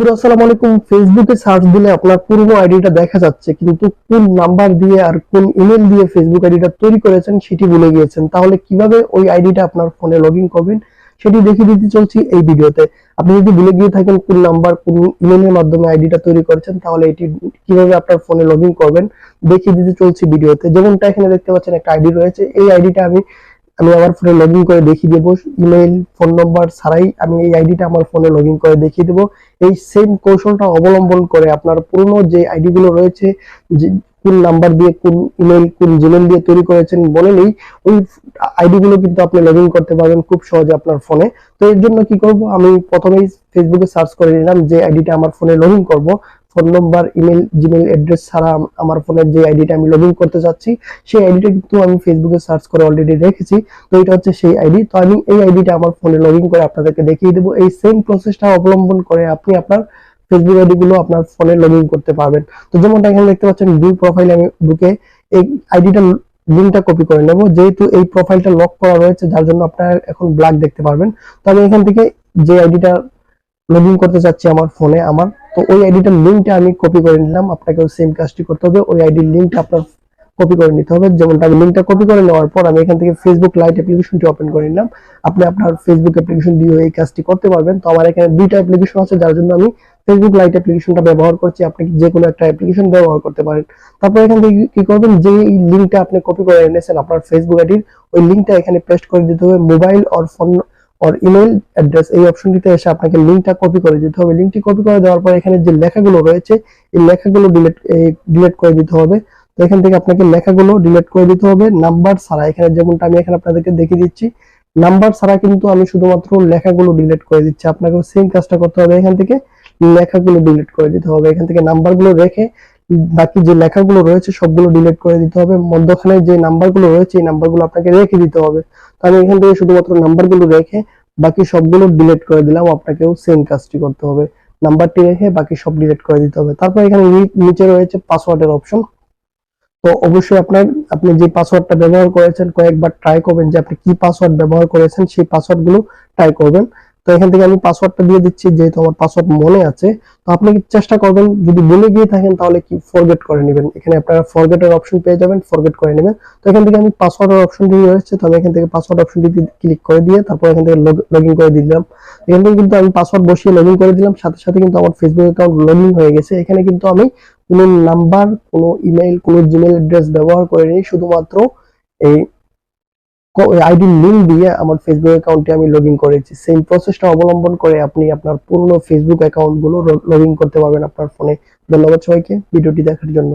আসসালামু আলাইকুম। ফেসবুকে সার্চ দিলে আপনার পুরনো আইডিটা দেখা যাচ্ছে, কিন্তু কোন নাম্বার দিয়ে আর কোন ইমেল দিয়ে ফেসবুক আইডিটা তৈরি করেছেন সেটি ভুলে গিয়েছেন। তাহলে কিভাবে ওই আইডিটা আপনার ফোনে লগইন করবেন সেটি দেখিয়ে দিতে চলছি এই ভিডিওতে। আপনি যদি ভুলে গিয়ে থাকেন কোন নাম্বার কোন ইমেলের মাধ্যমে আইডিটা তৈরি করেছেন, তাহলে এটি কিভাবে আপনার ফোনে লগইন করবেন দেখিয়ে দিতে চলছি ভিডিওতে। যেমনটা এখানে দেখতে পাচ্ছেন একটা আইডি রয়েছে, এই আইডিটা আমি আমি আমার ফোনে লগইন করে দেখিয়ে দেবো। ইমেইল ফোন নাম্বার ছাড়াই আমি এই আইডিটা আমার ফোনে লগইন করে দেখিয়ে দেবো। এই সেম কৌশলটা অবলম্বন করে আপনার পুরনো যে আইডি গুলো রয়েছে, যে কোন নাম্বার দিয়ে কোন ইমেল কোন জিমেল দিয়ে তৈরি করেছেন বলেলেই ওই আইডি গুলো কিন্তু আপনি লগইন করতে পারবেন খুব সহজে আপনার ফোনে। তো এর জন্য কি করব, আমি প্রথমেই ফেসবুকে সার্চ করে নিলাম যে আইডিটা আমার ফোনে লগইন করব। Phone number email Gmail address ছাড়া আমার ফোনের যে আইডিটা আমি লগইন করতে চাচ্ছি সেই আইডিটা কিন্তু আমি ফেসবুকে সার্চ করে অলরেডি রেখেছি। তো এটা হচ্ছে সেই আইডি। তো আমি এই আইডিটা আমার ফোনে লগইন করে আপনাদেরকে দেখিয়ে দেবো। এই সেম প্রসেসটা অবলম্বন করে আপনি আপনার ফেসবুক আইডি গুলো আপনার ফোনে লগইন করতে পারবেন। তো যেমনটা এখানে দেখতে পাচ্ছেন, ভিউ প্রোফাইলে আমি ঢুকে এই আইডিটা লিংকটা কপি করে নেব। যেহেতু এই প্রোফাইলটা লক করা রয়েছে যার জন্য আপনারা এখন ব্ল্যাক দেখতে পারবেন। তো আমি এখান থেকে যে আইডিটা লগইন করতে চাচ্ছি আমার ফোনে তো ওই আইডিটার লিংকটা আমি কপি করে নিলাম। আপনাকেও সেম কাজটি করতে হবে, ওই আইডির লিংকটা আপনার কপি করে নিতে হবে। যেমনটা আমি লিংকটা কপি করে নেওয়ার পর আমি এখান থেকে ফেসবুক লাইট অ্যাপ্লিকেশনটি ওপেন করে নিলাম। আপনি আপনার ফেসবুক অ্যাপ্লিকেশন দিয়ে এই কাজটি করতে পারবেন। তো আমার এখানে দুইটা অ্যাপ্লিকেশন আছে যার জন্য আমি ফেসবুক লাইট অ্যাপ্লিকেশনটা ব্যবহার করছি। আপনি যে কোনো একটা অ্যাপ্লিকেশন ব্যবহার করতে পারেন। তারপর এখান থেকে কি করবেন, যে লিংকটা আপনি কপি করে এনেছেন আপনার ফেসবুক আইডির, ওই লিংকটা এখানে পেস্ট করে দিতে হবে। Mobile or phone or email address এই অপশনটিতে এসে আপনাকে লিংকটা কপি করে দিতে হবে। লিংকটি কপি করে দেওয়ার পর এখানে যে লেখাগুলো রয়েছে এই লেখাগুলো ডিলিট করে দিতে হবে। তো এখান থেকে আপনাকে লেখাগুলো ডিলিট করে দিতে হবে নাম্বার ছাড়া। এখানে যেমনটা আমি এখানে আপনাদেরকে দেখিয়ে দিচ্ছি, নাম্বার ছাড়া কিন্তু আমি শুধুমাত্র লেখাগুলো ডিলিট করে দিচ্ছি। আপনাকেও সেম কাজটা করতে হবে, এখান থেকে লেখাগুলো ডিলিট করে দিতে হবে। এখান থেকে নাম্বারগুলো রেখে বাকি যে লেখাগুলো রয়েছে সবগুলো ডিলিট করে দিতে হবে। মধ্যখানে যে নাম্বারগুলো রয়েছে এই নাম্বারগুলো আপনাকে রেখে দিতে হবে। তো আমি এখান থেকে শুধুমাত্র নাম্বারগুলো রেখে বাকি সবগুলো ডিলিট করে দিলাম। আপনাকেও সেম কাজটি করতে হবে, নাম্বারটি রেখে বাকি সব ডিলিট করে দিতে হবে। তারপর এখানে নিচে রয়েছে পাসওয়ার্ডের অপশন। তো অবশ্যই আপনি যে পাসওয়ার্ডটা ব্যবহার করেছেন কয়েকবার ট্রাই করবেন যে আপনি কি পাসওয়ার্ড ব্যবহার করেছেন, সেই পাসওয়ার্ড গুলো ট্রাই করবেন। তো এখান থেকে আমি পাসওয়ার্ডটা দিয়ে দিচ্ছি, যেহেতু আমার পাসওয়ার্ড মনে আছে। তো আপনি চেষ্টা করবেন যদি ভুলে গিয়ে থাকেন তাহলে কি ফরগেট করে নেবেন। এখানে আপনারা ফরগেটের অপশন পেয়ে যাবেন, ফরগেট করে নেবেন। তো এখান থেকে আমি পাসওয়ার্ডের অপশনটি রয়েছে, তো আমি এখান থেকে পাসওয়ার্ড অপশনটি ক্লিক করে দিয়ে তারপর এখান থেকে লগইন করে দিলাম। এখান থেকে কিন্তু আমি পাসওয়ার্ড বসিয়ে লগইন করে দিলাম, সাথে সাথে কিন্তু আমার ফেসবুক অ্যাকাউন্ট লগইন হয়ে গেছে। এখানে কিন্তু আমি কোনো নাম্বার কোনো ইমেল কোনো জিমেল অ্যাড্রেস ব্যবহার করিনি, শুধুমাত্র এই আইডি লিংক দিয়ে আমার ফেসবুক অ্যাকাউন্টে আমি লগইন করেছি। সেম প্রসেসটা অবলম্বন করে আপনি আপনার পুরনো ফেসবুক অ্যাকাউন্ট গুলো লগইন করতে পারবেন আপনার ফোনে। ধন্যবাদ সবাইকে ভিডিওটি দেখার জন্য।